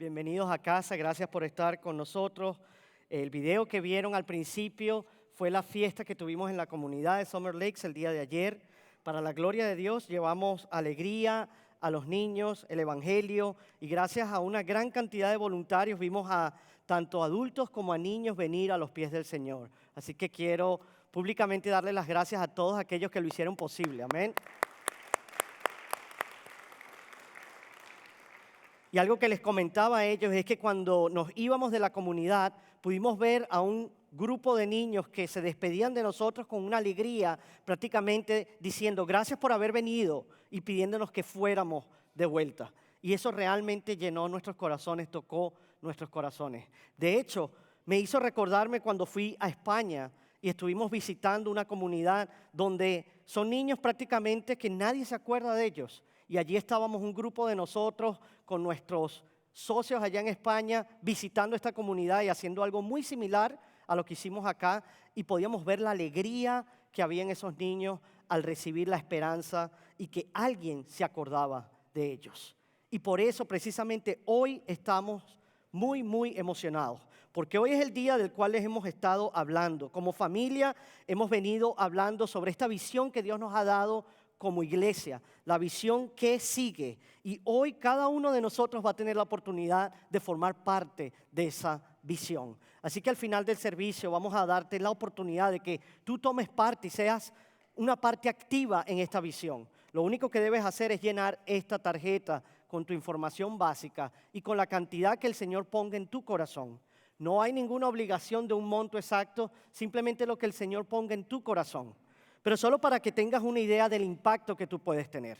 Bienvenidos a casa, gracias por estar con nosotros. El video que vieron al principio fue la fiesta que tuvimos en la comunidad de Summer Lakes el día de ayer. Para la gloria de Dios llevamos alegría a los niños, el evangelio, y gracias a una gran cantidad de voluntarios vimos a tanto adultos como a niños venir a los pies del Señor. Así que quiero públicamente darle las gracias a todos aquellos que lo hicieron posible. Amén. Y algo que les comentaba a ellos es que cuando nos íbamos de la comunidad, pudimos ver a un grupo de niños que se despedían de nosotros con una alegría, prácticamente diciendo gracias por haber venido y pidiéndonos que fuéramos de vuelta. Y eso realmente llenó nuestros corazones, tocó nuestros corazones. De hecho, me hizo recordarme cuando fui a España y estuvimos visitando una comunidad donde son niños prácticamente que nadie se acuerda de ellos. Y allí estábamos un grupo de nosotros con nuestros socios allá en España visitando esta comunidad y haciendo algo muy similar a lo que hicimos acá. Y podíamos ver la alegría que había en esos niños al recibir la esperanza y que alguien se acordaba de ellos. Y por eso precisamente hoy estamos muy emocionados. Porque hoy es el día del cual les hemos estado hablando. Como familia hemos venido hablando sobre esta visión que Dios nos ha dado como iglesia, la visión que sigue. Y hoy cada uno de nosotros va a tener la oportunidad de formar parte de esa visión. Así que al final del servicio vamos a darte la oportunidad de que tú tomes parte y seas una parte activa en esta visión. Lo único que debes hacer es llenar esta tarjeta con tu información básica y con la cantidad que el Señor ponga en tu corazón. No hay ninguna obligación de un monto exacto, simplemente lo que el Señor ponga en tu corazón. Pero solo para que tengas una idea del impacto que tú puedes tener.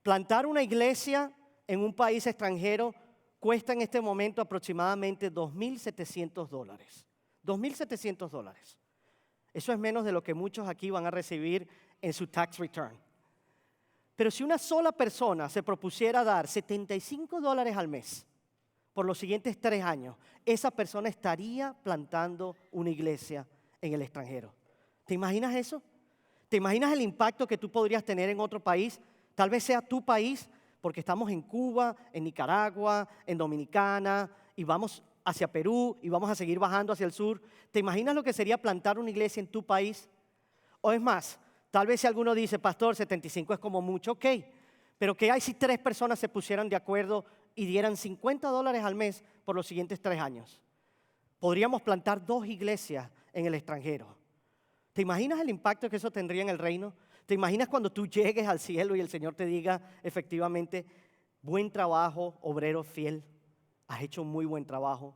Plantar una iglesia en un país extranjero cuesta en este momento aproximadamente $2,700. $2,700. Eso es menos de lo que muchos aquí van a recibir en su tax return. Pero si una sola persona se propusiera dar $75 al mes por los siguientes 3 años, esa persona estaría plantando una iglesia en el extranjero. ¿Te imaginas eso? ¿Te imaginas el impacto que tú podrías tener en otro país? Tal vez sea tu país, porque estamos en Cuba, en Nicaragua, en Dominicana, y vamos hacia Perú, y vamos a seguir bajando hacia el sur. ¿Te imaginas lo que sería plantar una iglesia en tu país? O es más, tal vez si alguno dice, pastor, 75 es como mucho, ok, pero ¿qué hay si 3 personas se pusieran de acuerdo y dieran $50 al mes por los siguientes 3 años? Podríamos plantar 2 iglesias en el extranjero. ¿Te imaginas el impacto que eso tendría en el reino? ¿Te imaginas cuando tú llegues al cielo y el Señor te diga efectivamente, buen trabajo, obrero fiel, has hecho un muy buen trabajo?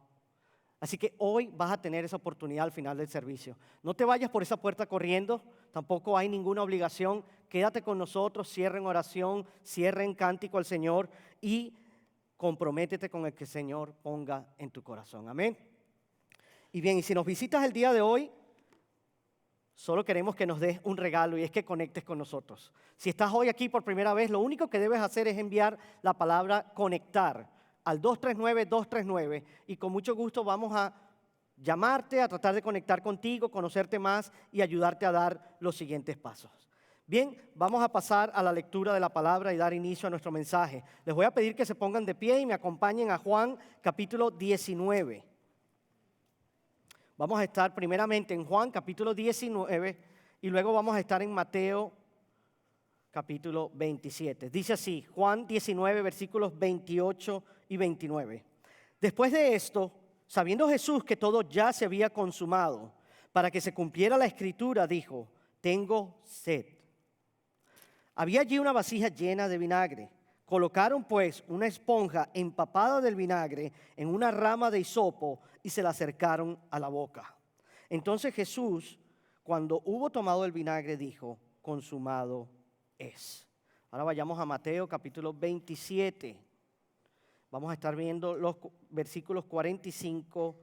Así que hoy vas a tener esa oportunidad al final del servicio. No te vayas por esa puerta corriendo, tampoco hay ninguna obligación. Quédate con nosotros, cierra en oración, cierra en cántico al Señor y comprométete con el que el Señor ponga en tu corazón. Amén. Y bien, y si nos visitas el día de hoy, solo queremos que nos des un regalo y es que conectes con nosotros. Si estás hoy aquí por primera vez, lo único que debes hacer es enviar la palabra conectar al 239-239 y con mucho gusto vamos a llamarte, a tratar de conectar contigo, conocerte más y ayudarte a dar los siguientes pasos. Bien, vamos a pasar a la lectura de la palabra y dar inicio a nuestro mensaje. Les voy a pedir que se pongan de pie y me acompañen a Juan capítulo 19. Vamos a estar primeramente en Juan capítulo 19 y luego vamos a estar en Mateo capítulo 27. Dice así, Juan 19 versículos 28 y 29. Después de esto, sabiendo Jesús que todo ya se había consumado, para que se cumpliera la escritura, dijo, tengo sed. Había allí una vasija llena de vinagre. Colocaron pues una esponja empapada del vinagre en una rama de hisopo y se la acercaron a la boca. Entonces Jesús, cuando hubo tomado el vinagre, dijo, consumado es. Ahora vayamos a Mateo capítulo 27. Vamos a estar viendo los versículos 45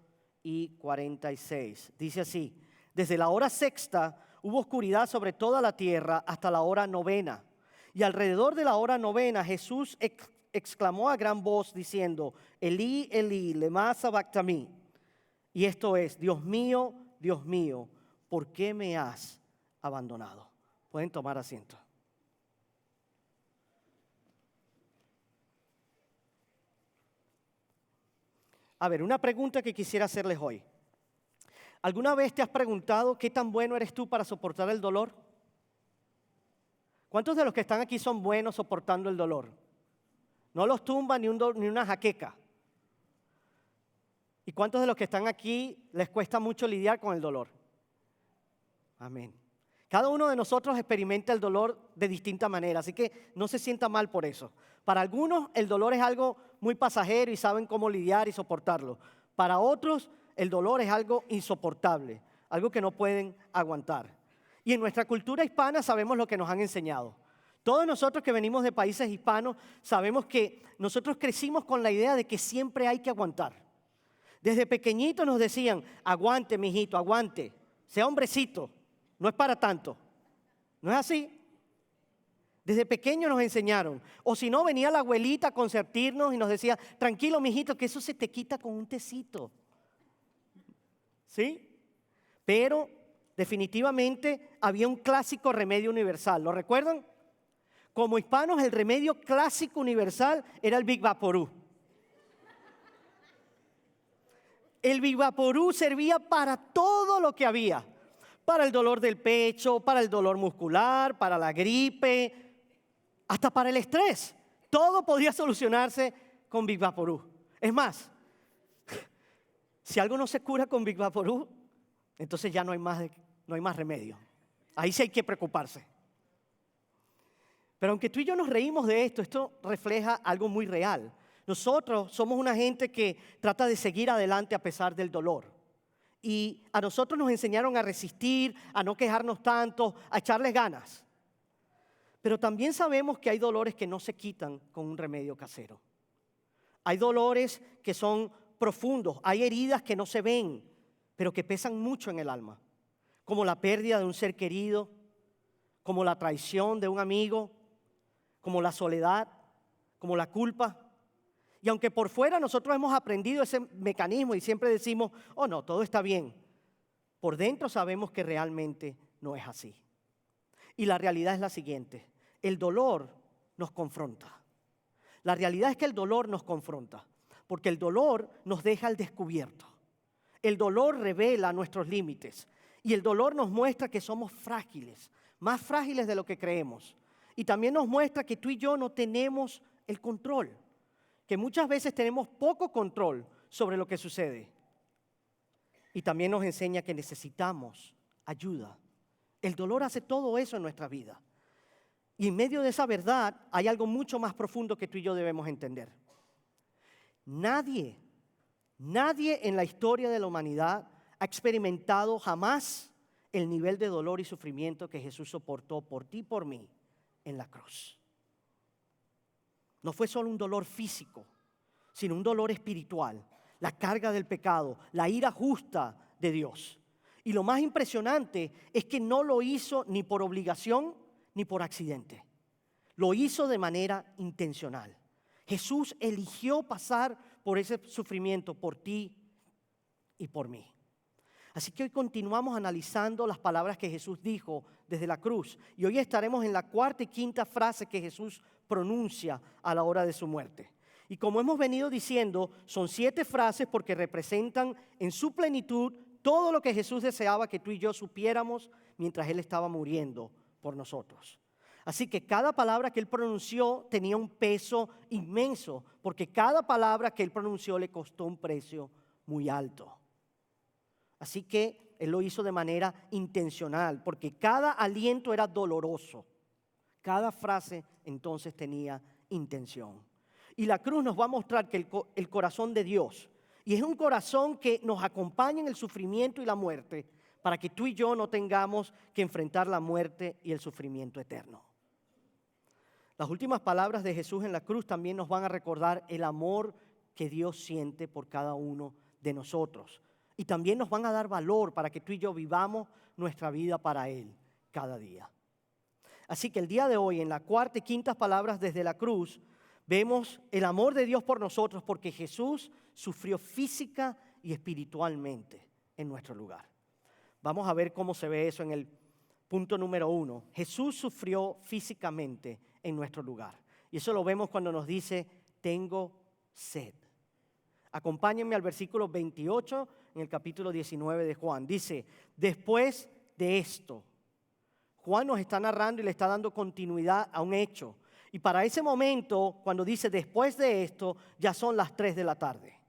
y 46. Dice así, desde la hora sexta hubo oscuridad sobre toda la tierra hasta la hora novena. Y alrededor de la hora novena Jesús exclamó a gran voz diciendo, Elí, Elí, lema sabactani. Y esto es, Dios mío, ¿por qué me has abandonado? Pueden tomar asiento. A ver, una pregunta que quisiera hacerles hoy. ¿Alguna vez te has preguntado qué tan bueno eres tú para soportar el dolor? ¿Cuántos de los que están aquí son buenos soportando el dolor? No los tumba ni una jaqueca. ¿Y cuántos de los que están aquí les cuesta mucho lidiar con el dolor? Amén. Cada uno de nosotros experimenta el dolor de distinta manera, así que no se sienta mal por eso. Para algunos el dolor es algo muy pasajero y saben cómo lidiar y soportarlo. Para otros el dolor es algo insoportable, algo que no pueden aguantar. Y en nuestra cultura hispana sabemos lo que nos han enseñado. Todos nosotros que venimos de países hispanos sabemos que nosotros crecimos con la idea de que siempre hay que aguantar. Desde pequeñitos nos decían, aguante, mijito, aguante, sea hombrecito, no es para tanto. ¿No es así? Desde pequeños nos enseñaron. O si no, venía la abuelita a consentirnos y nos decía, tranquilo, mijito, que eso se te quita con un tecito. ¿Sí? Pero definitivamente había un clásico remedio universal. ¿Lo recuerdan? Como hispanos, el remedio clásico universal era el Big Vaporú. El Big Vaporú servía para todo lo que había. Para el dolor del pecho, para el dolor muscular, para la gripe, hasta para el estrés. Todo podía solucionarse con Big Vaporú. Es más, si algo no se cura con Big Vaporú, entonces ya no hay más remedio. Ahí sí hay que preocuparse. Pero aunque tú y yo nos reímos de esto refleja algo muy real. Nosotros somos una gente que trata de seguir adelante a pesar del dolor. Y a nosotros nos enseñaron a resistir, a no quejarnos tanto, a echarles ganas. Pero también sabemos que hay dolores que no se quitan con un remedio casero. Hay dolores que son profundos, hay heridas que no se ven, pero que pesan mucho en el alma. Como la pérdida de un ser querido, como la traición de un amigo, como la soledad, como la culpa. Y aunque por fuera nosotros hemos aprendido ese mecanismo y siempre decimos, oh no, todo está bien, por dentro sabemos que realmente no es así. Y la realidad es la siguiente, el dolor nos confronta. La realidad es que el dolor nos confronta, porque el dolor nos deja al descubierto. El dolor revela nuestros límites y el dolor nos muestra que somos frágiles, más frágiles de lo que creemos. Y también nos muestra que tú y yo no tenemos el control, que muchas veces tenemos poco control sobre lo que sucede. Y también nos enseña que necesitamos ayuda. El dolor hace todo eso en nuestra vida. Y en medio de esa verdad hay algo mucho más profundo que tú y yo debemos entender. Nadie en la historia de la humanidad ha experimentado jamás el nivel de dolor y sufrimiento que Jesús soportó por ti y por mí en la cruz. No fue solo un dolor físico, sino un dolor espiritual, la carga del pecado, la ira justa de Dios. Y lo más impresionante es que no lo hizo ni por obligación ni por accidente. Lo hizo de manera intencional. Jesús eligió pasar por ese sufrimiento por ti y por mí. Así que hoy continuamos analizando las palabras que Jesús dijo desde la cruz. Y hoy estaremos en la cuarta y quinta frase que Jesús pronuncia a la hora de su muerte. Y como hemos venido diciendo, son 7 frases porque representan en su plenitud todo lo que Jesús deseaba que tú y yo supiéramos mientras Él estaba muriendo por nosotros. Así que cada palabra que Él pronunció tenía un peso inmenso, porque cada palabra que Él pronunció le costó un precio muy alto. Así que Él lo hizo de manera intencional, porque cada aliento era doloroso. Cada frase entonces tenía intención. Y la cruz nos va a mostrar que el corazón de Dios, y es un corazón que nos acompaña en el sufrimiento y la muerte, para que tú y yo no tengamos que enfrentar la muerte y el sufrimiento eterno. Las últimas palabras de Jesús en la cruz también nos van a recordar el amor que Dios siente por cada uno de nosotros. Y también nos van a dar valor para que tú y yo vivamos nuestra vida para Él cada día. Así que el día de hoy, en la cuarta y quinta palabras desde la cruz, vemos el amor de Dios por nosotros porque Jesús sufrió física y espiritualmente en nuestro lugar. Vamos a ver cómo se ve eso en el punto número 1. Jesús sufrió físicamente en nuestro lugar. Y eso lo vemos cuando nos dice, tengo sed. Acompáñenme al versículo 28 en el capítulo 19 de Juan. Dice, después de esto, Juan nos está narrando y le está dando continuidad a un hecho. Y para ese momento, cuando dice después de esto, ya son las 3 de la tarde.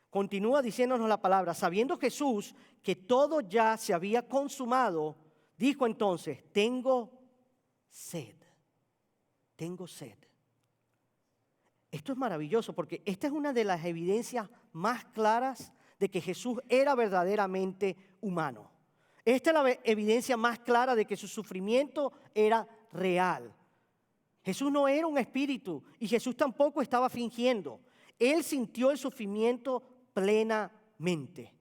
Continúa diciéndonos la palabra, sabiendo Jesús que todo ya se había consumado, dijo entonces, tengo sed. Tengo sed. Esto es maravilloso porque esta es una de las evidencias más claras de que Jesús era verdaderamente humano. Esta es la evidencia más clara de que su sufrimiento era real. Jesús no era un espíritu y Jesús tampoco estaba fingiendo. Él sintió el sufrimiento plenamente.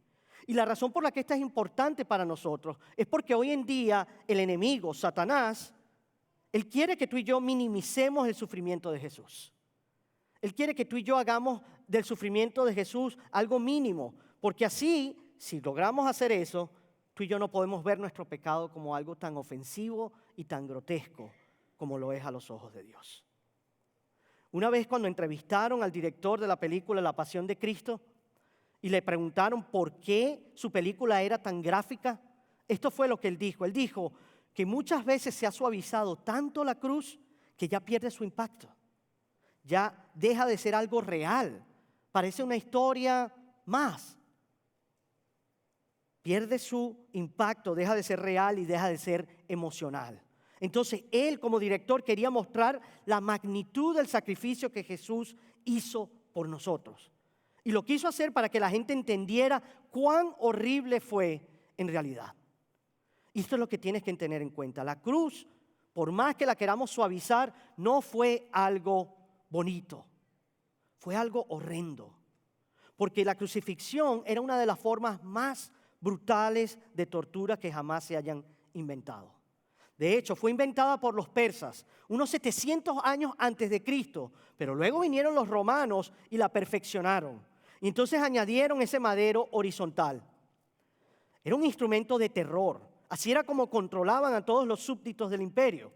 Y la razón por la que esta es importante para nosotros es porque hoy en día el enemigo, Satanás, él quiere que tú y yo minimicemos el sufrimiento de Jesús. Él quiere que tú y yo hagamos del sufrimiento de Jesús algo mínimo, porque así, si logramos hacer eso, tú y yo no podemos ver nuestro pecado como algo tan ofensivo y tan grotesco como lo es a los ojos de Dios. Una vez cuando entrevistaron al director de la película La Pasión de Cristo y le preguntaron por qué su película era tan gráfica, esto fue lo que él dijo. Él dijo que muchas veces se ha suavizado tanto la cruz que ya pierde su impacto. Ya deja de ser algo real, parece una historia más. Pierde su impacto, deja de ser real y deja de ser emocional. Entonces, él como director quería mostrar la magnitud del sacrificio que Jesús hizo por nosotros. Y lo quiso hacer para que la gente entendiera cuán horrible fue en realidad. Y esto es lo que tienes que tener en cuenta. La cruz, por más que la queramos suavizar, no fue algo bonito. Fue algo horrendo. Porque la crucifixión era una de las formas más brutales de tortura que jamás se hayan inventado. De hecho, fue inventada por los persas unos 700 años antes de Cristo, pero luego vinieron los romanos y la perfeccionaron. Y entonces añadieron ese madero horizontal. Era un instrumento de terror. Así era como controlaban a todos los súbditos del imperio.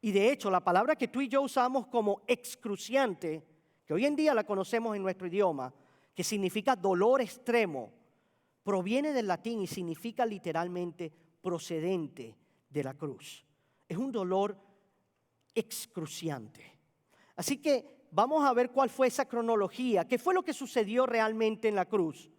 Y de hecho, la palabra que tú y yo usamos como excruciante, que hoy en día la conocemos en nuestro idioma, que significa dolor extremo, proviene del latín y significa literalmente procedente de la cruz. Es un dolor excruciante. Así que vamos a ver cuál fue esa cronología, qué fue lo que sucedió realmente en la cruz.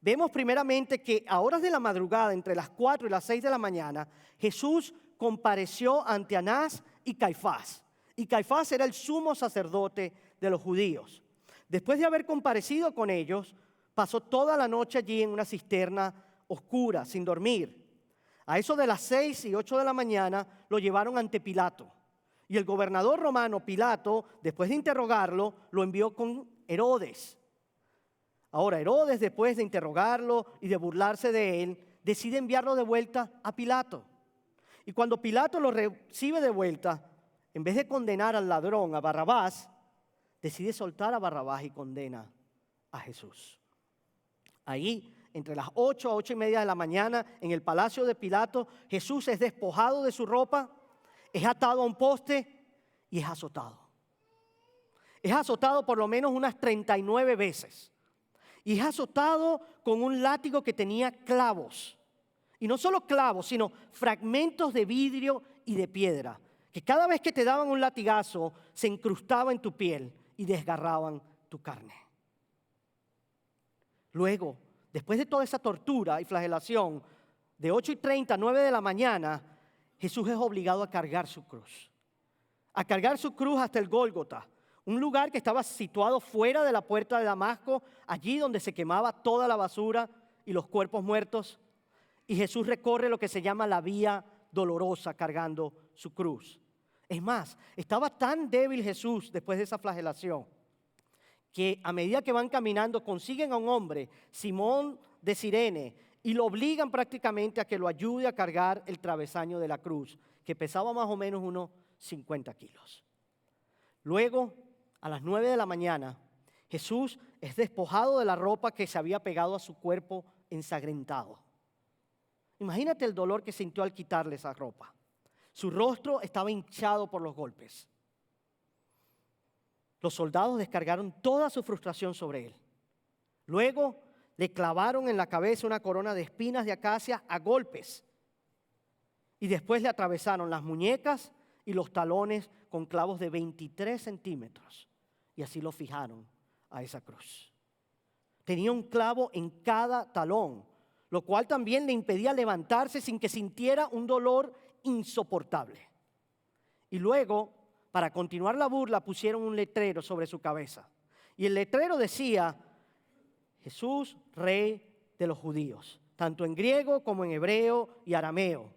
Vemos primeramente que a horas de la madrugada, entre las 4 y las 6 de la mañana, Jesús compareció ante Anás y Caifás. Y Caifás era el sumo sacerdote de los judíos. Después de haber comparecido con ellos, pasó toda la noche allí en una cisterna oscura, sin dormir. A eso de las 6 y 8 de la mañana lo llevaron ante Pilato. Y el gobernador romano Pilato, después de interrogarlo, lo envió con Herodes. Ahora, Herodes, después de interrogarlo y de burlarse de él, decide enviarlo de vuelta a Pilato. Y cuando Pilato lo recibe de vuelta, en vez de condenar al ladrón, a Barrabás, decide soltar a Barrabás y condena a Jesús. Ahí, entre las 8 a 8 y media de la mañana, en el palacio de Pilato, Jesús es despojado de su ropa, es atado a un poste y es azotado. Es azotado por lo menos unas 39 veces. Y es azotado con un látigo que tenía clavos. Y no solo clavos, sino fragmentos de vidrio y de piedra, que cada vez que te daban un latigazo, se incrustaba en tu piel y desgarraban tu carne. Luego, después de toda esa tortura y flagelación, de 8:30 a 9 de la mañana, Jesús es obligado a cargar su cruz. A cargar su cruz hasta el Gólgota, un lugar que estaba situado fuera de la puerta de Damasco, allí donde se quemaba toda la basura y los cuerpos muertos. Y Jesús recorre lo que se llama la Vía Dolorosa cargando su cruz. Es más, estaba tan débil Jesús después de esa flagelación que a medida que van caminando consiguen a un hombre, Simón de Cirene, y lo obligan prácticamente a que lo ayude a cargar el travesaño de la cruz, que pesaba más o menos unos 50 kilos. Luego, a las 9 de la mañana, Jesús es despojado de la ropa que se había pegado a su cuerpo ensangrentado. Imagínate el dolor que sintió al quitarle esa ropa. Su rostro estaba hinchado por los golpes. Los soldados descargaron toda su frustración sobre él. Luego le clavaron en la cabeza una corona de espinas de acacia a golpes. Y después le atravesaron las muñecas y los talones con clavos de 23 centímetros. Y así lo fijaron a esa cruz. Tenía un clavo en cada talón, lo cual también le impedía levantarse sin que sintiera un dolor insoportable. Y luego, para continuar la burla, pusieron un letrero sobre su cabeza. Y el letrero decía: Jesús, Rey de los judíos, tanto en griego como en hebreo y arameo.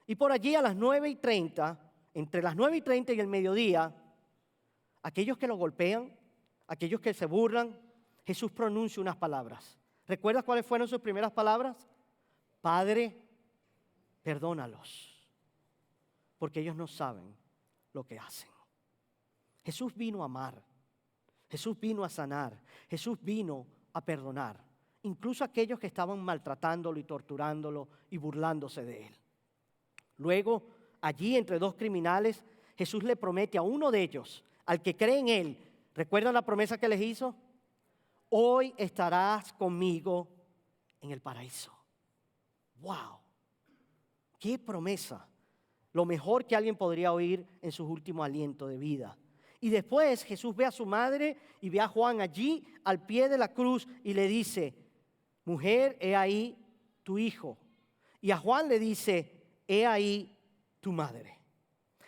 Y por allí a las 9:30, entre las 9:30 y el mediodía, aquellos que lo golpean, aquellos que se burlan, Jesús pronuncia unas palabras. ¿Recuerdas cuáles fueron sus primeras palabras? Padre, perdónalos, porque ellos no saben lo que hacen. Jesús vino a amar, Jesús vino a sanar, Jesús vino a perdonar, incluso a aquellos que estaban maltratándolo y torturándolo y burlándose de él. Luego, allí entre dos criminales, Jesús le promete a uno de ellos, al que cree en él, ¿recuerdan la promesa que les hizo? Hoy estarás conmigo en el paraíso. ¡Wow! ¡Qué promesa! Lo mejor que alguien podría oír en su último aliento de vida. Y después Jesús ve a su madre y ve a Juan allí al pie de la cruz y le dice: mujer, he ahí tu hijo. Y a Juan le dice: he ahí tu madre.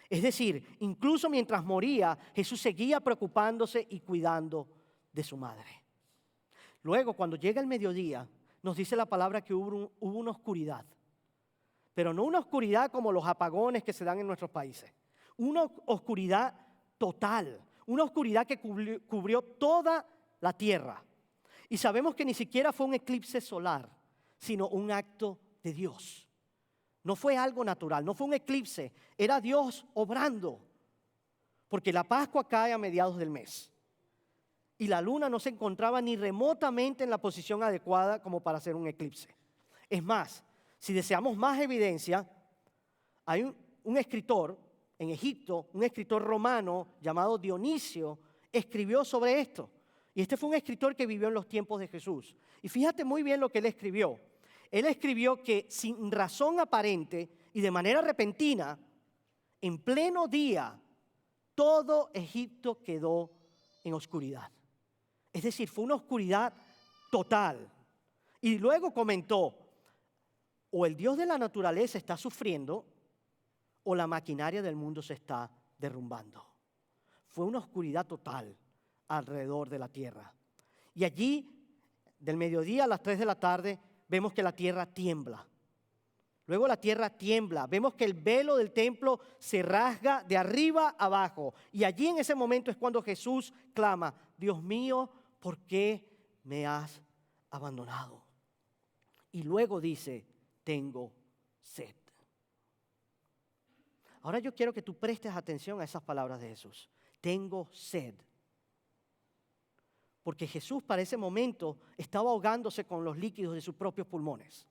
Es decir, incluso mientras moría, Jesús seguía preocupándose y cuidando de su madre. Luego, cuando llega el mediodía, nos dice la palabra que hubo una oscuridad. Pero no una oscuridad como los apagones que se dan en nuestros países. Una oscuridad total, una oscuridad que cubrió toda la tierra. Y sabemos que ni siquiera fue un eclipse solar, sino un acto de Dios. No fue algo natural, no fue un eclipse, era Dios obrando. Porque la Pascua cae a mediados del mes. Y la luna no se encontraba ni remotamente en la posición adecuada como para hacer un eclipse. Es más, si deseamos más evidencia, hay un escritor en Egipto, un escritor romano llamado Dionisio, escribió sobre esto. Y este fue un escritor que vivió en los tiempos de Jesús. Y fíjate muy bien lo que él escribió. Él escribió que sin razón aparente y de manera repentina, en pleno día, todo Egipto quedó en oscuridad. Es decir, fue una oscuridad total. Y luego comentó: o el Dios de la naturaleza está sufriendo, o la maquinaria del mundo se está derrumbando. Fue una oscuridad total alrededor de la tierra. Y allí, del mediodía a las 3 de la tarde, vemos que la tierra tiembla. Luego la tierra tiembla. Vemos que el velo del templo se rasga de arriba a abajo. Y allí en ese momento es cuando Jesús clama: Dios mío, ¿por qué me has abandonado? Y luego dice: tengo sed. Ahora yo quiero que tú prestes atención a esas palabras de Jesús. Tengo sed. Porque Jesús para ese momento estaba ahogándose con los líquidos de sus propios pulmones.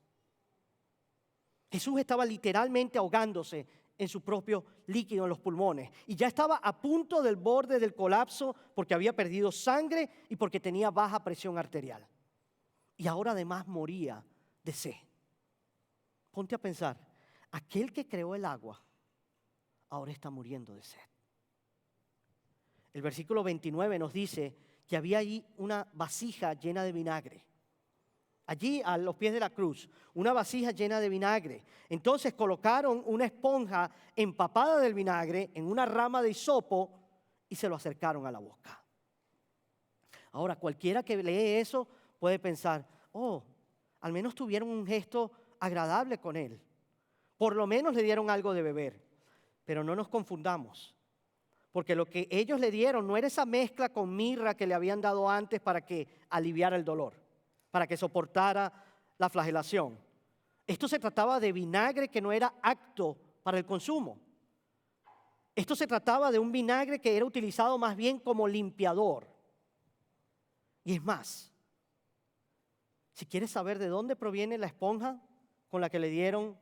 Jesús estaba literalmente ahogándose en su propio líquido en los pulmones. Y ya estaba a punto del borde del colapso porque había perdido sangre y porque tenía baja presión arterial. Y ahora además moría de sed. Ponte a pensar, aquel que creó el agua ahora está muriendo de sed. El versículo 29 nos dice que había allí una vasija llena de vinagre. Allí a los pies de la cruz, una vasija llena de vinagre. Entonces colocaron una esponja empapada del vinagre en una rama de hisopo y se lo acercaron a la boca. Ahora, cualquiera que lee eso puede pensar: oh, al menos tuvieron un gesto agradable con él. Por lo menos le dieron algo de beber. Pero no nos confundamos, porque lo que ellos le dieron no era esa mezcla con mirra que le habían dado antes para que aliviara el dolor, para que soportara la flagelación. Esto se trataba de vinagre que no era apto para el consumo. Esto se trataba de un vinagre que era utilizado más bien como limpiador. Y es más, si quieres saber de dónde proviene la esponja con la que le dieron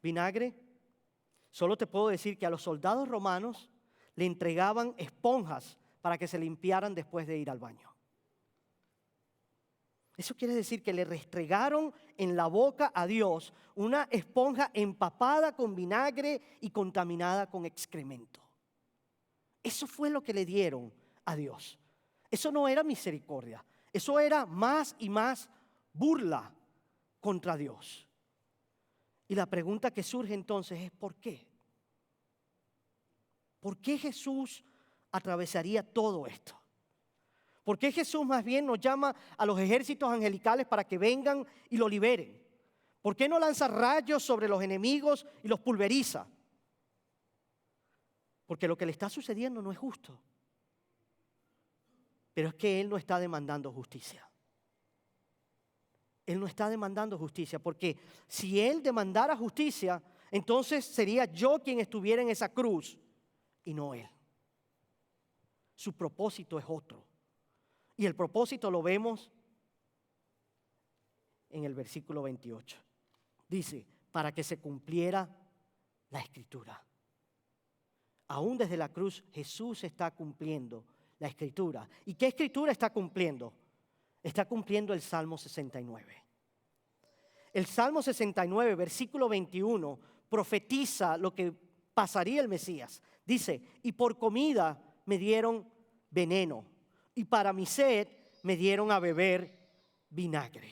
vinagre, solo te puedo decir que a los soldados romanos le entregaban esponjas para que se limpiaran después de ir al baño. Eso quiere decir que le restregaron en la boca a Dios una esponja empapada con vinagre y contaminada con excremento. Eso fue lo que le dieron a Dios. Eso no era misericordia. Eso era más y más burla contra Dios. Y la pregunta que surge entonces es ¿por qué? ¿Por qué Jesús atravesaría todo esto? ¿Por qué Jesús más bien nos llama a los ejércitos angelicales para que vengan y lo liberen? ¿Por qué no lanza rayos sobre los enemigos y los pulveriza? Porque lo que le está sucediendo no es justo. Pero es que Él no está demandando justicia. Él no está demandando justicia, porque si Él demandara justicia, entonces sería yo quien estuviera en esa cruz y no Él. Su propósito es otro. Y el propósito lo vemos en el versículo 28. Dice, para que se cumpliera la Escritura. Aún desde la cruz Jesús está cumpliendo la Escritura. ¿Y qué Escritura está cumpliendo? Está cumpliendo el Salmo 69. El Salmo 69, versículo 21, profetiza lo que pasaría el Mesías. Dice, y por comida me dieron veneno, y para mi sed me dieron a beber vinagre.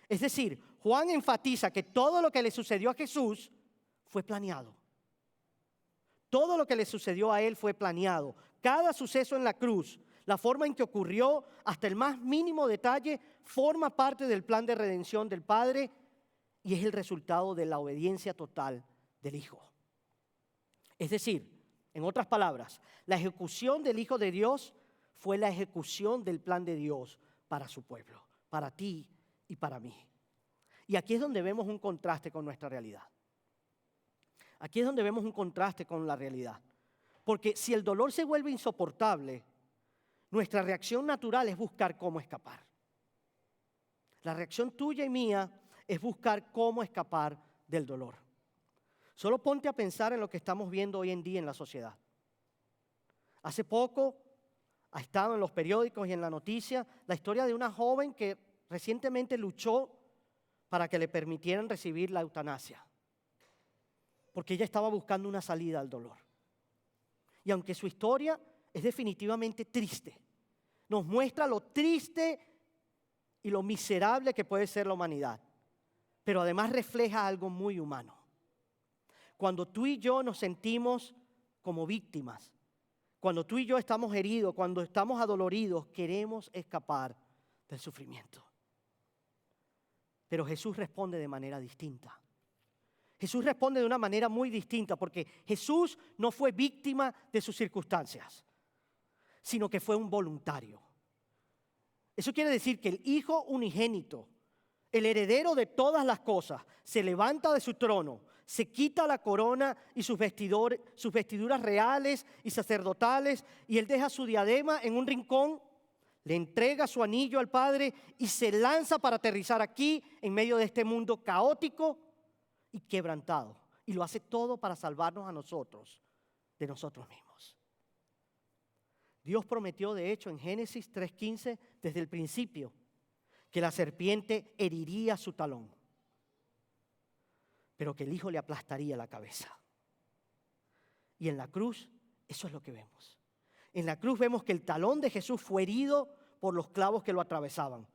Es decir, Juan enfatiza que todo lo que le sucedió a Jesús fue planeado. Todo lo que le sucedió a Él fue planeado. Cada suceso en la cruz, la forma en que ocurrió, hasta el más mínimo detalle, forma parte del plan de redención del Padre y es el resultado de la obediencia total del Hijo. Es decir, en otras palabras, la ejecución del Hijo de Dios fue la ejecución del plan de Dios para su pueblo, para ti y para mí. Y aquí es donde vemos un contraste con nuestra realidad. Aquí es donde vemos un contraste con la realidad. Porque si el dolor se vuelve insoportable, nuestra reacción natural es buscar cómo escapar. La reacción tuya y mía es buscar cómo escapar del dolor. Solo ponte a pensar en lo que estamos viendo hoy en día en la sociedad. Hace poco ha estado en los periódicos y en la noticia la historia de una joven que recientemente luchó para que le permitieran recibir la eutanasia, porque ella estaba buscando una salida al dolor. Y aunque su historia es definitivamente triste, nos muestra lo triste y lo miserable que puede ser la humanidad, pero además refleja algo muy humano. Cuando tú y yo nos sentimos como víctimas, cuando tú y yo estamos heridos, cuando estamos adoloridos, queremos escapar del sufrimiento. Pero Jesús responde de manera distinta. Jesús responde de una manera muy distinta porque Jesús no fue víctima de sus circunstancias, sino que fue un voluntario. Eso quiere decir que el Hijo unigénito, el heredero de todas las cosas, se levanta de su trono, se quita la corona y sus vestiduras reales y sacerdotales, y Él deja su diadema en un rincón, le entrega su anillo al Padre y se lanza para aterrizar aquí en medio de este mundo caótico y quebrantado. Y lo hace todo para salvarnos a nosotros de nosotros mismos. Dios prometió, de hecho, en Génesis 3:15, desde el principio, que la serpiente heriría su talón, pero que el Hijo le aplastaría la cabeza. Y en la cruz, eso es lo que vemos. En la cruz vemos que el talón de Jesús fue herido por los clavos que lo atravesaban.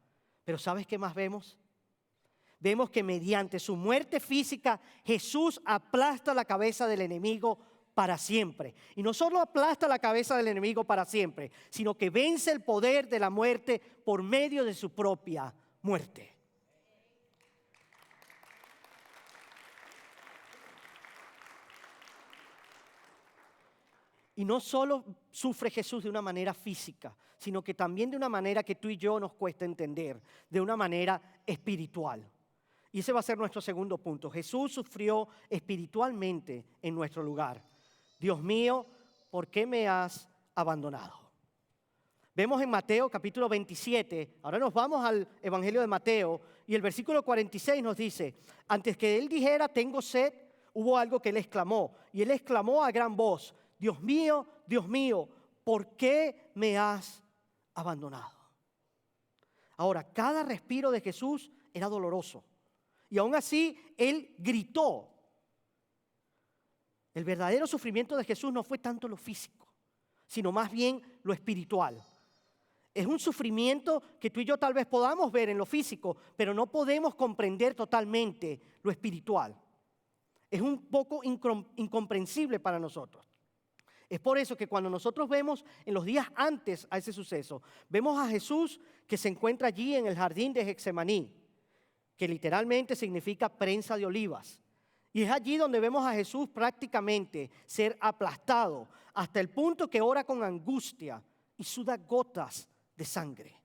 Pero ¿sabes qué más vemos? Vemos que mediante su muerte física, Jesús aplasta la cabeza del enemigo para siempre. Y no solo aplasta la cabeza del enemigo para siempre, sino que vence el poder de la muerte por medio de su propia muerte. Y no solo sufre Jesús de una manera física, sino que también de una manera que tú y yo nos cuesta entender, de una manera espiritual. Y ese va a ser nuestro segundo punto. Jesús sufrió espiritualmente en nuestro lugar. Dios mío, ¿por qué me has abandonado? Vemos en Mateo capítulo 27, ahora nos vamos al Evangelio de Mateo, y el versículo 46 nos dice, antes que él dijera, tengo sed, hubo algo que él exclamó, y él exclamó a gran voz, Dios mío, ¿por qué me has abandonado? Ahora, cada respiro de Jesús era doloroso. Y aún así, Él gritó. El verdadero sufrimiento de Jesús no fue tanto lo físico, sino más bien lo espiritual. Es un sufrimiento que tú y yo tal vez podamos ver en lo físico, pero no podemos comprender totalmente lo espiritual. Es un poco incomprensible para nosotros. Es por eso que cuando nosotros vemos en los días antes a ese suceso, vemos a Jesús que se encuentra allí en el jardín de Getsemaní, que literalmente significa prensa de olivas. Y es allí donde vemos a Jesús prácticamente ser aplastado hasta el punto que ora con angustia y suda gotas de sangre.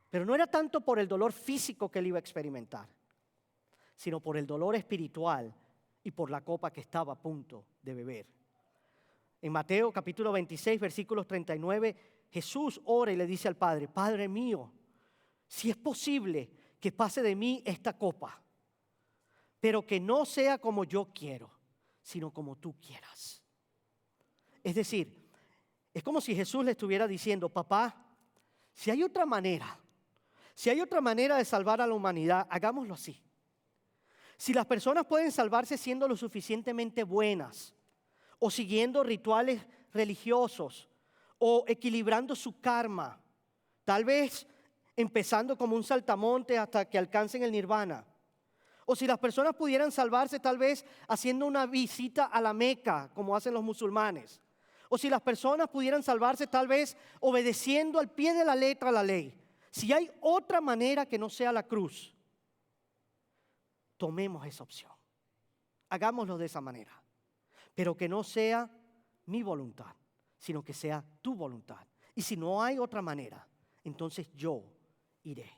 Pero no era tanto por el dolor físico que él iba a experimentar, sino por el dolor espiritual y por la copa que estaba a punto de beber. En Mateo capítulo 26, versículos 39, Jesús ora y le dice al Padre: Padre mío, si es posible que pase de mí esta copa, pero que no sea como yo quiero, sino como tú quieras. Es decir, es como si Jesús le estuviera diciendo: papá, si hay otra manera de salvar a la humanidad, hagámoslo así. Si las personas pueden salvarse siendo lo suficientemente buenas, o siguiendo rituales religiosos, o equilibrando su karma, tal vez empezando como un saltamonte hasta que alcancen el nirvana. O si las personas pudieran salvarse tal vez haciendo una visita a la Meca, como hacen los musulmanes. O si las personas pudieran salvarse tal vez obedeciendo al pie de la letra la ley. Si hay otra manera que no sea la cruz, tomemos esa opción. Hagámoslo de esa manera. Pero que no sea mi voluntad, sino que sea tu voluntad. Y si no hay otra manera, entonces yo iré.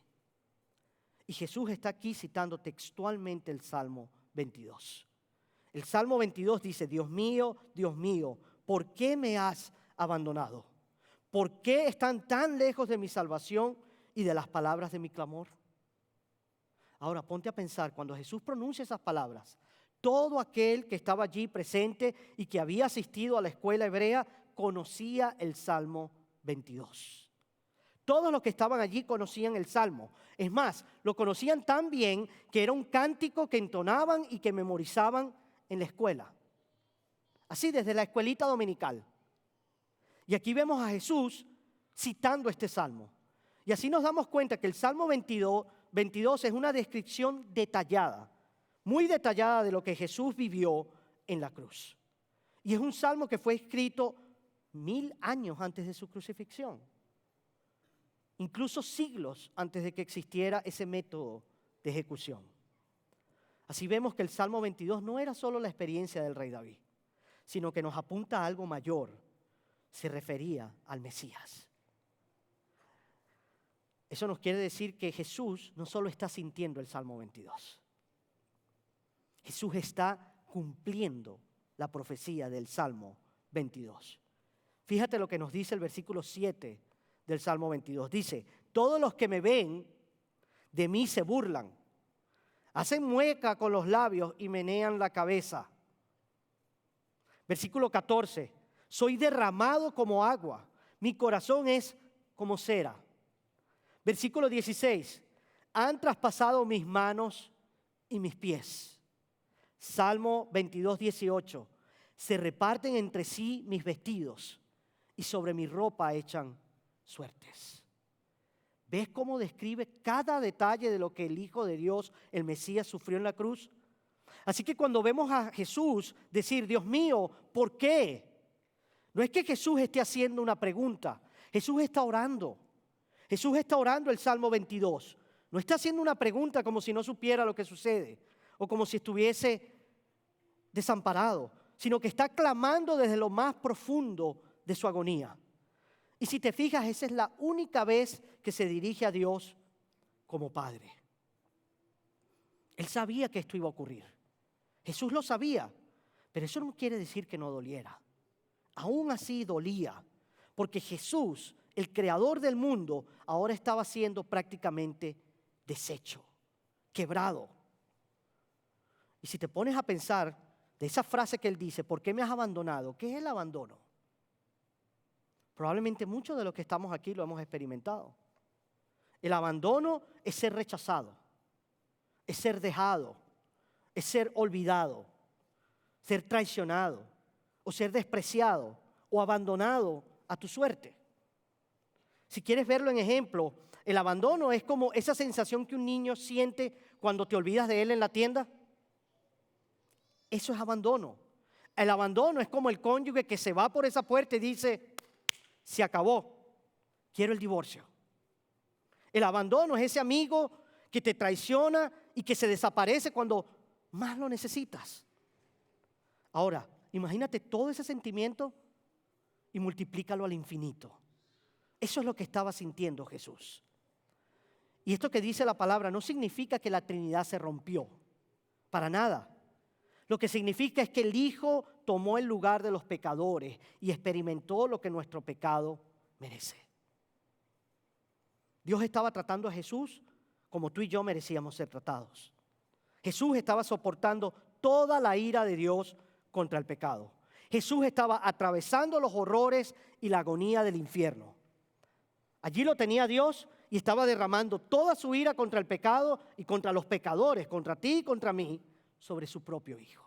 Y Jesús está aquí citando textualmente el Salmo 22. El Salmo 22 dice: Dios mío, ¿por qué me has abandonado? ¿Por qué están tan lejos de mi salvación y de las palabras de mi clamor? Ahora ponte a pensar, cuando Jesús pronuncia esas palabras, todo aquel que estaba allí presente y que había asistido a la escuela hebrea conocía el Salmo 22. Todos los que estaban allí conocían el Salmo. Es más, lo conocían tan bien que era un cántico que entonaban y que memorizaban en la escuela. Así, desde la escuelita dominical. Y aquí vemos a Jesús citando este Salmo. Y así nos damos cuenta que el Salmo 22 es una descripción detallada, muy detallada de lo que Jesús vivió en la cruz. Y es un salmo que fue escrito 1000 años antes de su crucifixión. Incluso siglos antes de que existiera ese método de ejecución. Así vemos que el Salmo 22 no era solo la experiencia del rey David, sino que nos apunta a algo mayor. Se refería al Mesías. Eso nos quiere decir que Jesús no solo está sintiendo el Salmo 22. Jesús está cumpliendo la profecía del Salmo 22. Fíjate lo que nos dice el versículo 7 del Salmo 22. Dice: todos los que me ven de mí se burlan, hacen mueca con los labios y menean la cabeza. Versículo 14: soy derramado como agua, mi corazón es como cera. Versículo 16: han traspasado mis manos y mis pies. Salmo 22, 18: se reparten entre sí mis vestidos y sobre mi ropa echan suertes. ¿Ves cómo describe cada detalle de lo que el Hijo de Dios, el Mesías, sufrió en la cruz? Así que cuando vemos a Jesús decir: Dios mío, ¿por qué? No es que Jesús esté haciendo una pregunta. Jesús está orando. Jesús está orando el Salmo 22. No está haciendo una pregunta como si no supiera lo que sucede o como si estuviese desamparado, sino que está clamando desde lo más profundo de su agonía. Y si te fijas, esa es la única vez que se dirige a Dios como Padre. Él sabía que esto iba a ocurrir. Jesús lo sabía, pero eso no quiere decir que no doliera. Aún así dolía, porque Jesús, el creador del mundo, ahora estaba siendo prácticamente deshecho, quebrado. Y si te pones a pensar de esa frase que él dice: ¿por qué me has abandonado? ¿Qué es el abandono? Probablemente muchos de los que estamos aquí lo hemos experimentado. El abandono es ser rechazado, es ser dejado, es ser olvidado, ser traicionado o ser despreciado o abandonado a tu suerte. Si quieres verlo en ejemplo, el abandono es como esa sensación que un niño siente cuando te olvidas de él en la tienda. Eso es abandono. El abandono es como el cónyuge que se va por esa puerta y dice, se acabó, quiero el divorcio. El abandono es ese amigo que te traiciona y que se desaparece cuando más lo necesitas. Ahora, imagínate todo ese sentimiento y multiplícalo al infinito. Eso es lo que estaba sintiendo Jesús. Y esto que dice la palabra no significa que la Trinidad se rompió, para nada. Lo que significa es que el Hijo tomó el lugar de los pecadores y experimentó lo que nuestro pecado merece. Dios estaba tratando a Jesús como tú y yo merecíamos ser tratados. Jesús estaba soportando toda la ira de Dios contra el pecado. Jesús estaba atravesando los horrores y la agonía del infierno. Allí lo tenía Dios y estaba derramando toda su ira contra el pecado y contra los pecadores, contra ti y contra mí, sobre su propio Hijo.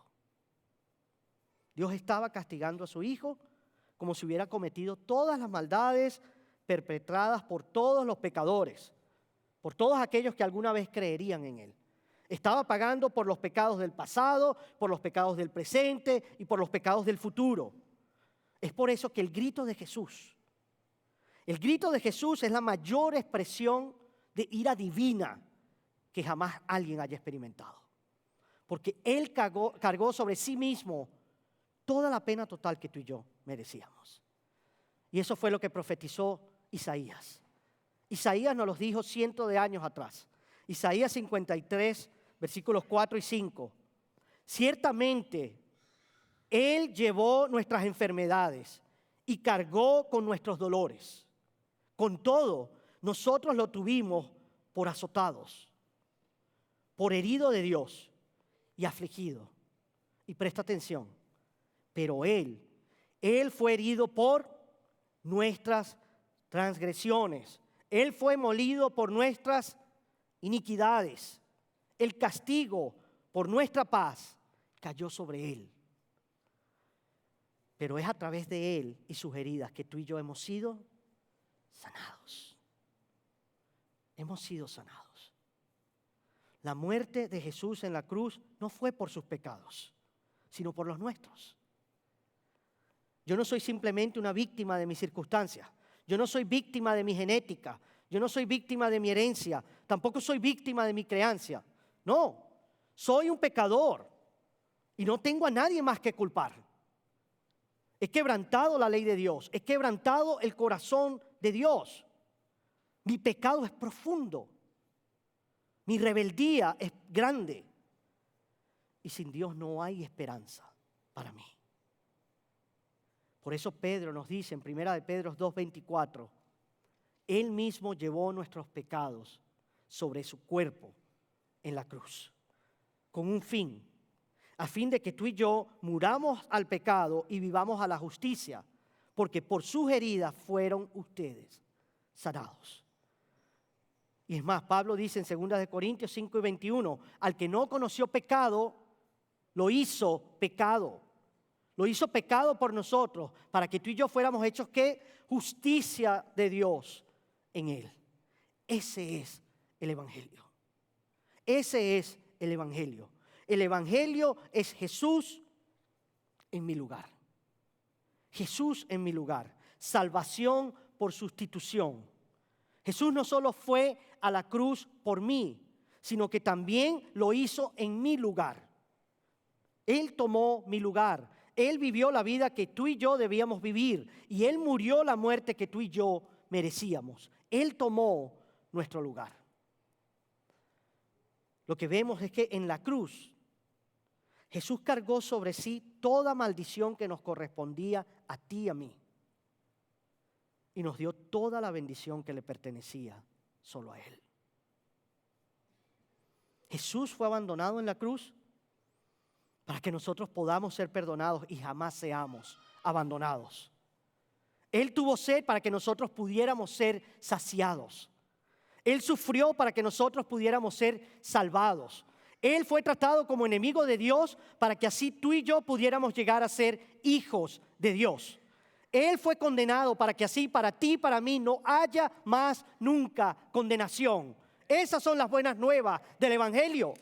Dios estaba castigando a su Hijo como si hubiera cometido todas las maldades perpetradas por todos los pecadores, por todos aquellos que alguna vez creerían en Él. Estaba pagando por los pecados del pasado, por los pecados del presente y por los pecados del futuro. Es por eso que el grito de Jesús es la mayor expresión de ira divina que jamás alguien haya experimentado. Porque Él cargó sobre sí mismo toda la pena total que tú y yo merecíamos. Y eso fue lo que profetizó Isaías. Isaías nos lo dijo cientos de años atrás. Isaías 53, versículos 4 y 5. Ciertamente, Él llevó nuestras enfermedades y cargó con nuestros dolores. Con todo, nosotros lo tuvimos por azotados, por herido de Dios y afligido. Y presta atención, pero Él fue herido por nuestras transgresiones. Él fue molido por nuestras iniquidades. El castigo por nuestra paz cayó sobre Él. Pero es a través de Él y sus heridas que tú y yo hemos sido sanados. Hemos sido sanados. La muerte de Jesús en la cruz no fue por sus pecados, sino por los nuestros. Yo no soy simplemente una víctima de mis circunstancias. Yo no soy víctima de mi genética. Yo no soy víctima de mi herencia. Tampoco soy víctima de mi creencia. No, soy un pecador y no tengo a nadie más que culpar. He quebrantado la ley de Dios. He quebrantado el corazón de Dios. Mi pecado es profundo. Mi rebeldía es grande. Y sin Dios no hay esperanza para mí. Por eso Pedro nos dice en 1 de Pedro 2:24, Él mismo llevó nuestros pecados sobre su cuerpo en la cruz, con un fin, a fin de que tú y yo muramos al pecado y vivamos a la justicia, porque por sus heridas fueron ustedes sanados. Y es más, Pablo dice en 2 de Corintios 5:21, al que no conoció pecado, lo hizo pecado. Lo hizo pecado por nosotros, para que tú y yo fuéramos hechos, ¿qué? Justicia de Dios en Él. Ese es el Evangelio. Ese es el Evangelio. El Evangelio es Jesús en mi lugar. Jesús en mi lugar. Salvación por sustitución. Jesús no solo fue a la cruz por mí, sino que también lo hizo en mi lugar. Él tomó mi lugar. Él vivió la vida que tú y yo debíamos vivir. Y Él murió la muerte que tú y yo merecíamos. Él tomó nuestro lugar. Lo que vemos es que en la cruz Jesús cargó sobre sí toda maldición que nos correspondía a ti y a mí. Y nos dio toda la bendición que le pertenecía solo a Él. Jesús fue abandonado en la cruz para que nosotros podamos ser perdonados y jamás seamos abandonados. Él tuvo sed para que nosotros pudiéramos ser saciados. Él sufrió para que nosotros pudiéramos ser salvados. Él fue tratado como enemigo de Dios para que así tú y yo pudiéramos llegar a ser hijos de Dios. Él fue condenado para que así para ti y para mí no haya más nunca condenación. Esas son las buenas nuevas del Evangelio.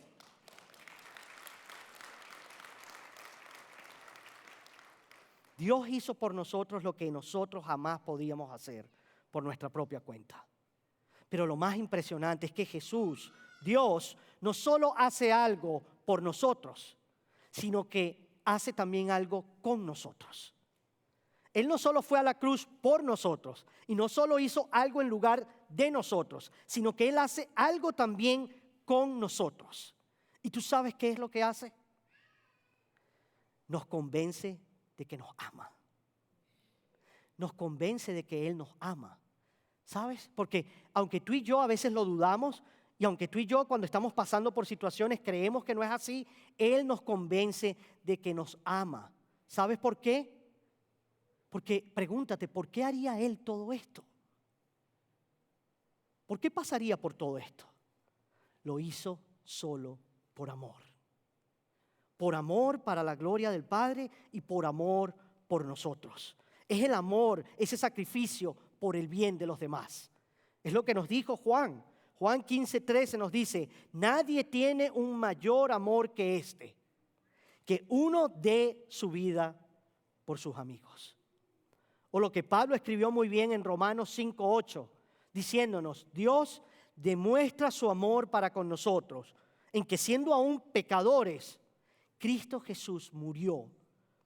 Dios hizo por nosotros lo que nosotros jamás podíamos hacer por nuestra propia cuenta. Pero lo más impresionante es que Jesús, Dios, no solo hace algo por nosotros, sino que hace también algo con nosotros. Él no solo fue a la cruz por nosotros y no solo hizo algo en lugar de nosotros, sino que Él hace algo también con nosotros. ¿Y tú sabes qué es lo que hace? Nos convence de que nos ama. Nos convence de que Él nos ama. ¿Sabes? Porque aunque tú y yo a veces lo dudamos y aunque tú y yo cuando estamos pasando por situaciones creemos que no es así, Él nos convence de que nos ama. ¿Sabes por qué? Porque pregúntate, ¿por qué haría Él todo esto? ¿Por qué pasaría por todo esto? Lo hizo solo por amor. Por amor para la gloria del Padre y por amor por nosotros. Es el amor, ese sacrificio por el bien de los demás. Es lo que nos dijo Juan. Juan 15:13 nos dice, nadie tiene un mayor amor que este, que uno dé su vida por sus amigos. O lo que Pablo escribió muy bien en Romanos 5:8, diciéndonos, Dios demuestra su amor para con nosotros, en que siendo aún pecadores, Cristo Jesús murió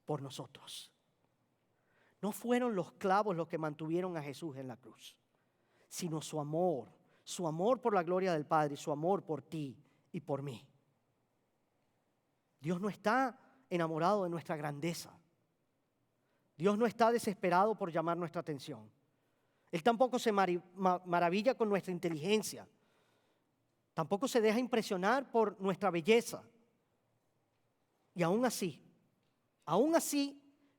por nosotros. No fueron los clavos los que mantuvieron a Jesús en la cruz, sino su amor por la gloria del Padre, su amor por ti y por mí. Dios no está enamorado de nuestra grandeza. Dios no está desesperado por llamar nuestra atención. Él tampoco se maravilla con nuestra inteligencia. Tampoco se deja impresionar por nuestra belleza. Y aún así,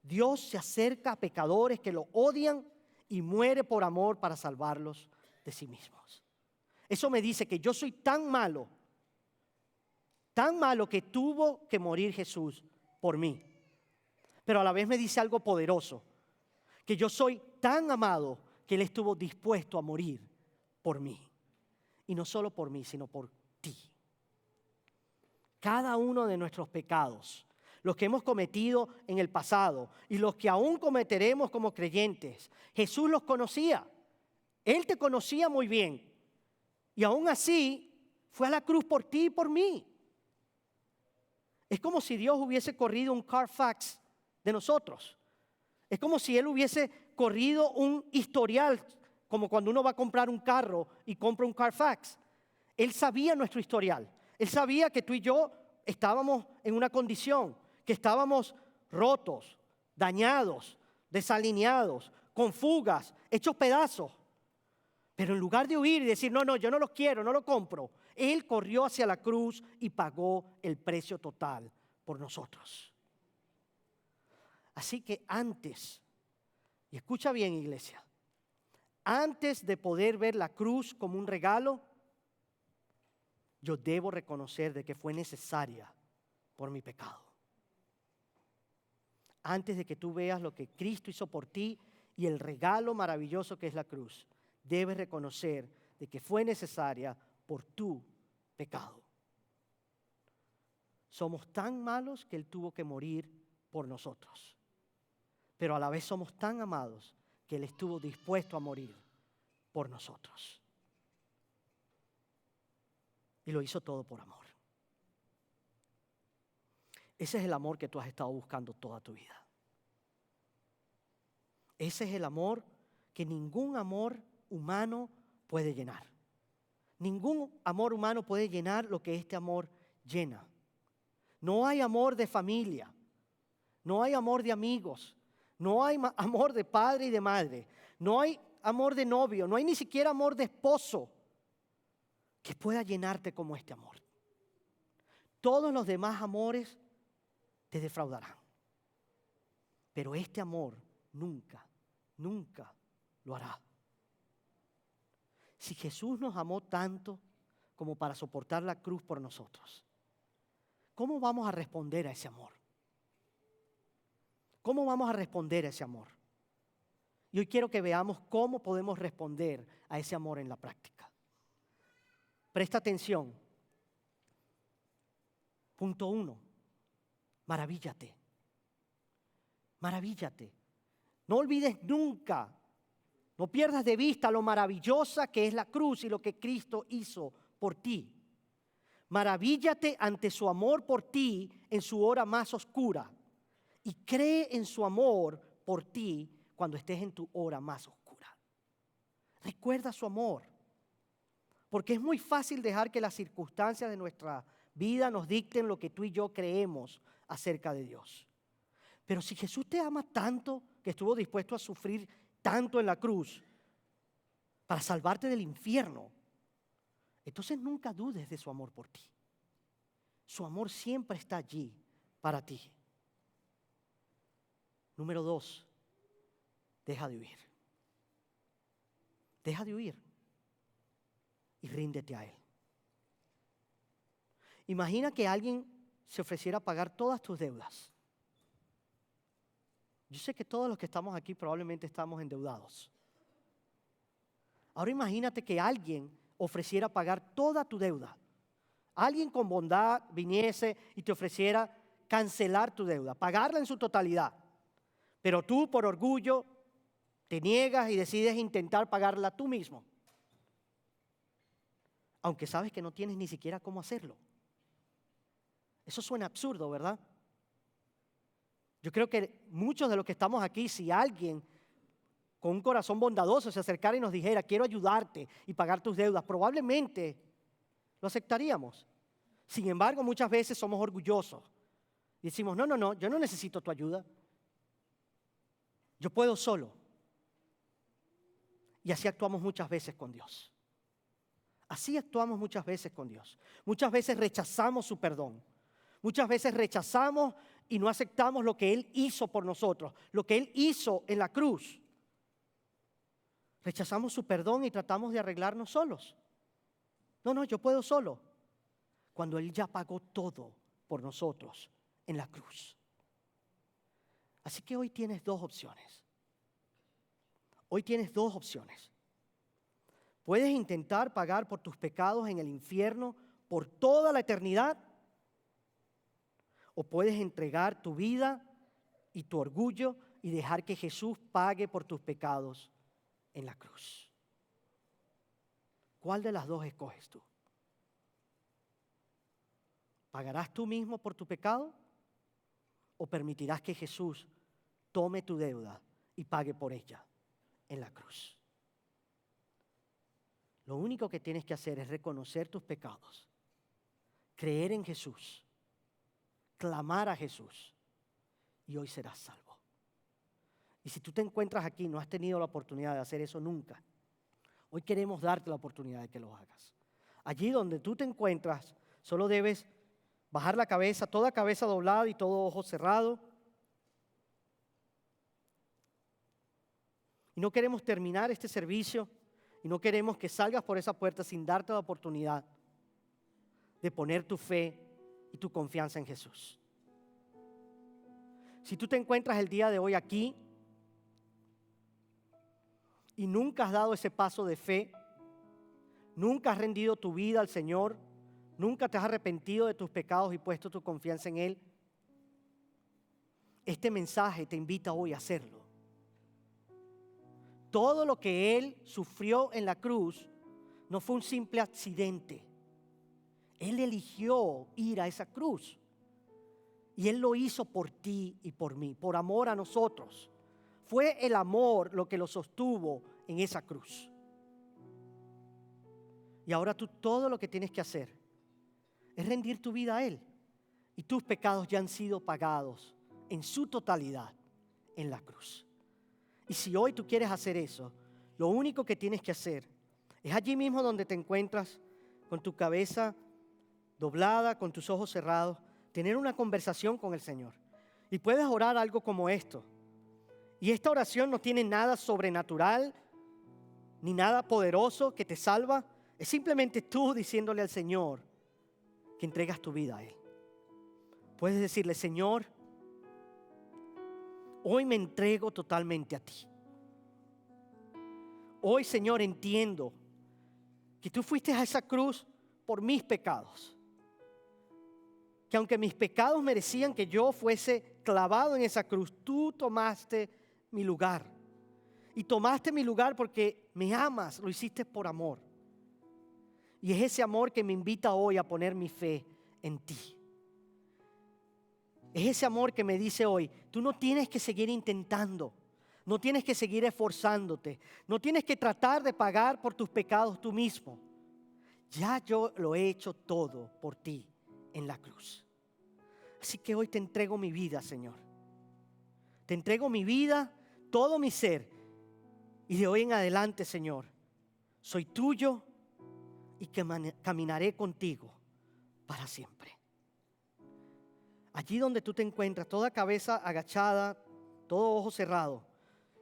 Dios se acerca a pecadores que lo odian y muere por amor para salvarlos de sí mismos. Eso me dice que yo soy tan malo que tuvo que morir Jesús por mí. Pero a la vez me dice algo poderoso, que yo soy tan amado que Él estuvo dispuesto a morir por mí. Y no solo por mí, sino por ti. Cada uno de nuestros pecados, los que hemos cometido en el pasado y los que aún cometeremos como creyentes, Jesús los conocía. Él te conocía muy bien. Y aún así, fue a la cruz por ti y por mí. Es como si Dios hubiese corrido un Carfax de nosotros. Es como si Él hubiese corrido un historial, como cuando uno va a comprar un carro y compra un Carfax. Él sabía nuestro historial. Él sabía que tú y yo estábamos en una condición, que estábamos rotos, dañados, desalineados, con fugas, hechos pedazos. Pero en lugar de huir y decir, no, yo no los quiero, no lo compro, Él corrió hacia la cruz y pagó el precio total por nosotros. Así que antes, y escucha bien, iglesia, antes de poder ver la cruz como un regalo, yo debo reconocer de que fue necesaria por mi pecado. Antes de que tú veas lo que Cristo hizo por ti y el regalo maravilloso que es la cruz, debes reconocer de que fue necesaria por tu pecado. Somos tan malos que Él tuvo que morir por nosotros. Pero a la vez somos tan amados que Él estuvo dispuesto a morir por nosotros. Y lo hizo todo por amor. Ese es el amor que tú has estado buscando toda tu vida. Ese es el amor que ningún amor humano puede llenar. Ningún amor humano puede llenar lo que este amor llena. No hay amor de familia, no hay amor de amigos, no hay amor de padre y de madre, no hay amor de novio, no hay ni siquiera amor de esposo que pueda llenarte como este amor. Todos los demás amores te defraudarán. Pero este amor nunca lo hará. Si Jesús nos amó tanto como para soportar la cruz por nosotros, ¿cómo vamos a responder a ese amor? ¿Cómo vamos a responder a ese amor? Y hoy quiero que veamos cómo podemos responder a ese amor en la práctica. Presta atención. Punto 1. Maravíllate. Maravíllate. No olvides nunca, no pierdas de vista lo maravillosa que es la cruz y lo que Cristo hizo por ti. Maravíllate ante su amor por ti en su hora más oscura y cree en su amor por ti cuando estés en tu hora más oscura. Recuerda su amor, porque es muy fácil dejar que las circunstancias de nuestra vida nos dicten lo que tú y yo creemos acerca de Dios. Pero si Jesús te ama tanto que estuvo dispuesto a sufrir tanto en la cruz para salvarte del infierno, entonces nunca dudes de su amor por ti. Su amor siempre está allí para ti. Número 2, deja de huir. Deja de huir y ríndete a Él. Imagina que alguien se ofreciera a pagar todas tus deudas. Yo sé que todos los que estamos aquí probablemente estamos endeudados. Ahora imagínate que alguien ofreciera pagar toda tu deuda. Alguien con bondad viniese y te ofreciera cancelar tu deuda, pagarla en su totalidad. Pero tú por orgullo te niegas y decides intentar pagarla tú mismo. Aunque sabes que no tienes ni siquiera cómo hacerlo. Eso suena absurdo, ¿verdad? Yo creo que muchos de los que estamos aquí, si alguien con un corazón bondadoso se acercara y nos dijera, quiero ayudarte y pagar tus deudas, probablemente lo aceptaríamos. Sin embargo, muchas veces somos orgullosos y decimos, no, yo no necesito tu ayuda. Yo puedo solo. Y así actuamos muchas veces con Dios. Así actuamos muchas veces con Dios. Muchas veces rechazamos su perdón. Muchas veces rechazamos y no aceptamos lo que Él hizo por nosotros, lo que Él hizo en la cruz. Rechazamos su perdón y tratamos de arreglarnos solos. No, yo puedo solo. Cuando Él ya pagó todo por nosotros en la cruz. Así que hoy tienes dos opciones. Hoy tienes dos opciones. Puedes intentar pagar por tus pecados en el infierno por toda la eternidad. O puedes entregar tu vida y tu orgullo y dejar que Jesús pague por tus pecados en la cruz. ¿Cuál de las dos escoges tú? ¿Pagarás tú mismo por tu pecado? ¿O permitirás que Jesús tome tu deuda y pague por ella en la cruz? Lo único que tienes que hacer es reconocer tus pecados, creer en Jesús, clamar a Jesús y hoy serás salvo. Y si tú te encuentras aquí y no has tenido la oportunidad de hacer eso nunca, hoy queremos darte la oportunidad de que lo hagas. Allí donde tú te encuentras, solo debes bajar la cabeza, toda cabeza doblada y todo ojo cerrado. Y no queremos terminar este servicio y no queremos que salgas por esa puerta sin darte la oportunidad de poner tu fe y tu confianza en Jesús. Si tú te encuentras el día de hoy aquí y nunca has dado ese paso de fe, nunca has rendido tu vida al Señor, nunca te has arrepentido de tus pecados y puesto tu confianza en Él, este mensaje te invita hoy a hacerlo. Todo lo que Él sufrió en la cruz no fue un simple accidente. Él eligió ir a esa cruz. Y Él lo hizo por ti y por mí, por amor a nosotros. Fue el amor lo que lo sostuvo en esa cruz. Y ahora tú todo lo que tienes que hacer es rendir tu vida a Él. Y tus pecados ya han sido pagados en su totalidad en la cruz. Y si hoy tú quieres hacer eso, lo único que tienes que hacer es allí mismo donde te encuentras, con tu cabeza doblada, con tus ojos cerrados, tener una conversación con el Señor. Y puedes orar algo como esto. Y esta oración no tiene nada sobrenatural, ni nada poderoso que te salva. Es simplemente tú diciéndole al Señor que entregas tu vida a Él. Puedes decirle: Señor, hoy me entrego totalmente a ti. Hoy, Señor, entiendo que tú fuiste a esa cruz por mis pecados. Que aunque mis pecados merecían que yo fuese clavado en esa cruz, tú tomaste mi lugar. Y tomaste mi lugar porque me amas, lo hiciste por amor. Y es ese amor que me invita hoy a poner mi fe en ti. Es ese amor que me dice hoy: tú no tienes que seguir intentando, no tienes que seguir esforzándote, no tienes que tratar de pagar por tus pecados tú mismo. Ya yo lo he hecho todo por ti en la cruz. Así que hoy te entrego mi vida, Señor. Te entrego mi vida, todo mi ser. Y de hoy en adelante, Señor, soy tuyo y que caminaré contigo para siempre. Allí donde tú te encuentras, toda cabeza agachada, todo ojo cerrado.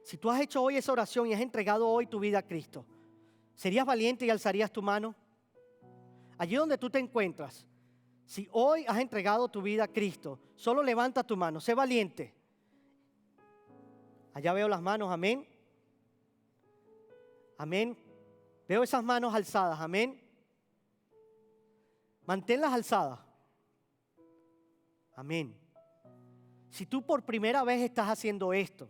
Si tú has hecho hoy esa oración y has entregado hoy tu vida a Cristo, ¿serías valiente y alzarías tu mano? Allí donde tú te encuentras, si hoy has entregado tu vida a Cristo, solo levanta tu mano, sé valiente. Allá veo las manos, amén. Amén. Veo esas manos alzadas, amén. Manténlas alzadas. Amén. Si tú por primera vez estás haciendo esto,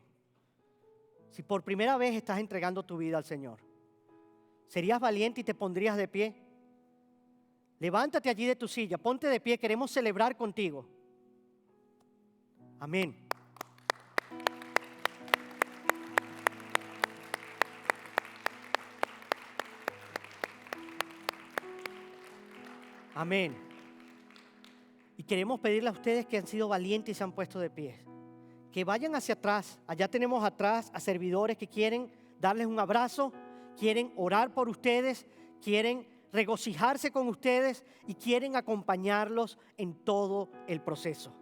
si por primera vez estás entregando tu vida al Señor, ¿serías valiente y te pondrías de pie? Levántate allí de tu silla, ponte de pie, queremos celebrar contigo. Amén. Amén. Y queremos pedirle a ustedes que han sido valientes y se han puesto de pie, que vayan hacia atrás. Allá tenemos atrás a servidores que quieren darles un abrazo, quieren orar por ustedes, quieren regocijarse con ustedes y quieren acompañarlos en todo el proceso.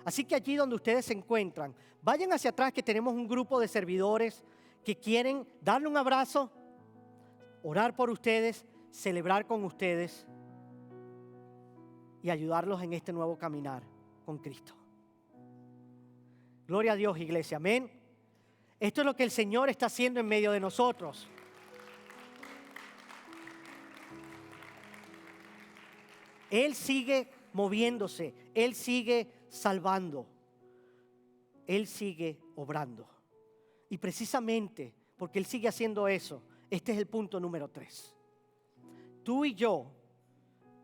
Así que allí donde ustedes se encuentran, vayan hacia atrás, que tenemos un grupo de servidores que quieren darle un abrazo, orar por ustedes, celebrar con ustedes y ayudarlos en este nuevo caminar con Cristo. Gloria a Dios, iglesia, amén. Esto es lo que el Señor está haciendo en medio de nosotros. Él sigue moviéndose, Él sigue salvando, Él sigue obrando. Y precisamente porque Él sigue haciendo eso, este es el punto número 3. Tú y yo,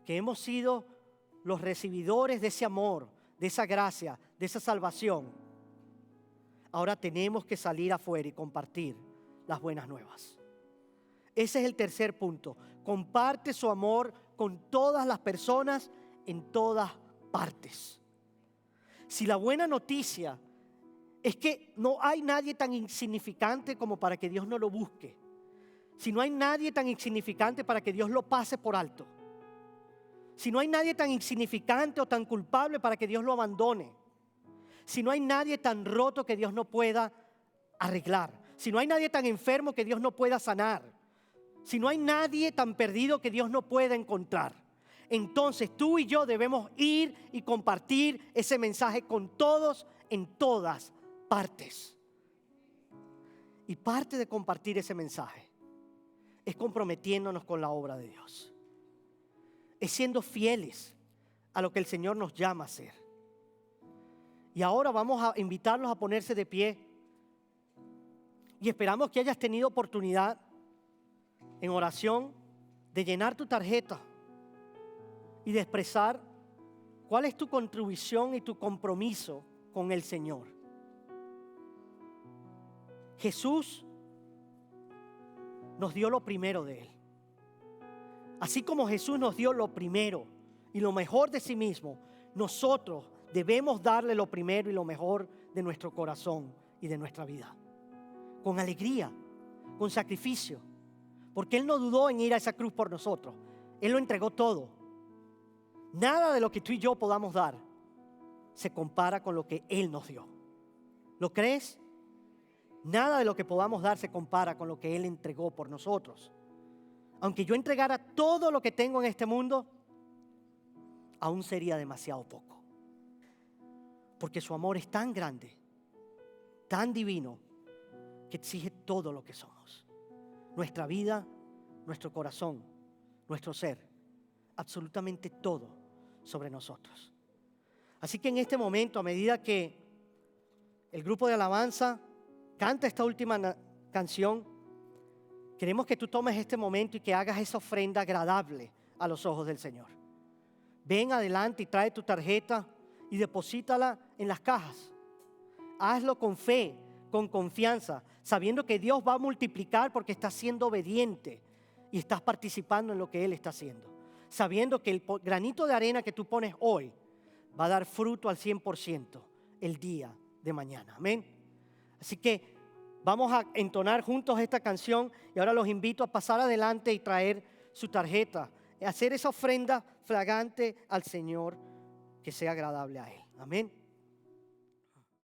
que hemos sido los recibidores de ese amor, de esa gracia, de esa salvación, ahora tenemos que salir afuera y compartir las buenas nuevas. Ese es el tercer punto. Comparte su amor con todas las personas en todas partes. Si la buena noticia es que no hay nadie tan insignificante como para que Dios no lo busque, si no hay nadie tan insignificante para que Dios lo pase por alto, si no hay nadie tan insignificante o tan culpable para que Dios lo abandone, si no hay nadie tan roto que Dios no pueda arreglar, si no hay nadie tan enfermo que Dios no pueda sanar, si no hay nadie tan perdido que Dios no pueda encontrar, entonces tú y yo debemos ir y compartir ese mensaje con todos en todas partes. Y parte de compartir ese mensaje es comprometiéndonos con la obra de Dios. Es siendo fieles a lo que el Señor nos llama a hacer. Y ahora vamos a invitarlos a ponerse de pie. Y esperamos que hayas tenido oportunidad en oración de llenar tu tarjeta y de expresar cuál es tu contribución y tu compromiso con el Señor. Jesús nos dio lo primero de Él. Así como Jesús nos dio lo primero y lo mejor de sí mismo, nosotros debemos darle lo primero y lo mejor de nuestro corazón y de nuestra vida. Con alegría, con sacrificio. Porque Él no dudó en ir a esa cruz por nosotros. Él lo entregó todo. Nada de lo que tú y yo podamos dar se compara con lo que Él nos dio. ¿Lo crees? Nada de lo que podamos dar se compara con lo que Él entregó por nosotros. Aunque yo entregara todo lo que tengo en este mundo, aún sería demasiado poco. Porque su amor es tan grande, tan divino, que exige todo lo que somos. Nuestra vida, nuestro corazón, nuestro ser, absolutamente todo sobre nosotros. Así que en este momento, a medida que el grupo de alabanza canta esta última canción, queremos que tú tomes este momento y que hagas esa ofrenda agradable a los ojos del Señor. Ven adelante y trae tu tarjeta y deposítala en las cajas. Hazlo con fe, con confianza, sabiendo que Dios va a multiplicar porque estás siendo obediente y estás participando en lo que Él está haciendo. Sabiendo que el granito de arena que tú pones hoy va a dar fruto al 100% el día de mañana. Amén. Así que vamos a entonar juntos esta canción y ahora los invito a pasar adelante y traer su tarjeta, hacer esa ofrenda fragante al Señor que sea agradable a Él. Amén.